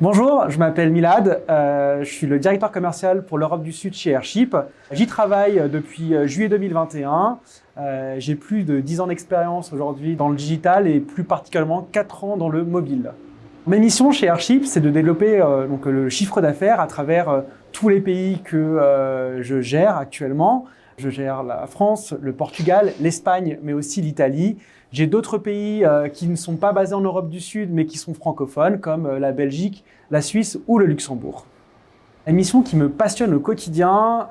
Bonjour, je m'appelle Milad, je suis le directeur commercial pour l'Europe du Sud chez Airship. J'y travaille depuis juillet 2021. J'ai plus de 10 ans d'expérience aujourd'hui dans le digital et plus particulièrement 4 ans dans le mobile. Ma mission chez Airship, c'est de développer le chiffre d'affaires à travers tous les pays que je gère actuellement. Je gère la France, le Portugal, l'Espagne, mais aussi l'Italie. J'ai d'autres pays qui ne sont pas basés en Europe du Sud, mais qui sont francophones, comme la Belgique, la Suisse ou le Luxembourg. La mission qui me passionne au quotidien,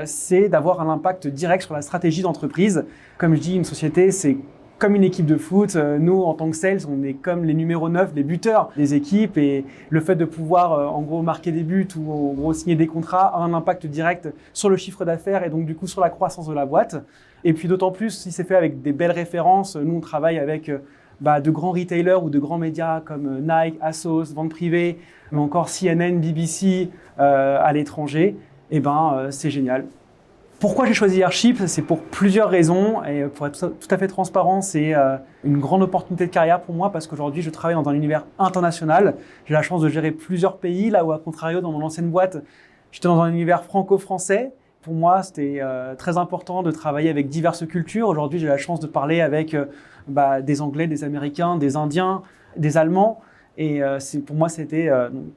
c'est d'avoir un impact direct sur la stratégie d'entreprise. Comme je dis, une société, c'est comme une équipe de foot. Nous, en tant que sales, on est comme les numéros 9, les buteurs des équipes. Et le fait de pouvoir, marquer des buts ou en gros, signer des contrats a un impact direct sur le chiffre d'affaires et donc du coup sur la croissance de la boîte. Et puis d'autant plus si c'est fait avec des belles références. Nous, on travaille avec de grands retailers ou de grands médias comme Nike, Asos, Vente Privée, mais encore CNN, BBC à l'étranger. Et c'est génial. Pourquoi j'ai choisi Airship? C'est pour plusieurs raisons et pour être tout à fait transparent, c'est une grande opportunité de carrière pour moi parce qu'aujourd'hui je travaille dans un univers international. J'ai la chance de gérer plusieurs pays, là où à contrario dans mon ancienne boîte, j'étais dans un univers franco-français. Pour moi, c'était très important de travailler avec diverses cultures. Aujourd'hui, j'ai la chance de parler avec des Anglais, des Américains, des Indiens, des Allemands et pour moi, c'était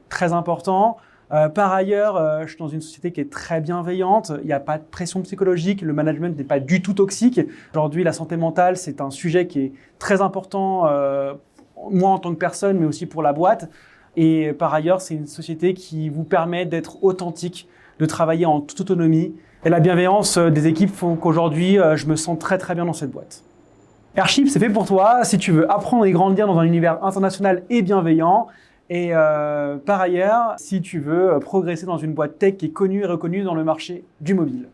très important. Par ailleurs, je suis dans une société qui est très bienveillante, il n'y a pas de pression psychologique, le management n'est pas du tout toxique. Aujourd'hui, la santé mentale, c'est un sujet qui est très important, moi en tant que personne, mais aussi pour la boîte. Et par ailleurs, c'est une société qui vous permet d'être authentique, de travailler en toute autonomie. Et la bienveillance des équipes font qu'aujourd'hui, je me sens très très bien dans cette boîte. Airship, c'est fait pour toi si tu veux apprendre et grandir dans un univers international et bienveillant. Et par ailleurs, si tu veux progresser dans une boîte tech qui est connue et reconnue dans le marché du mobile.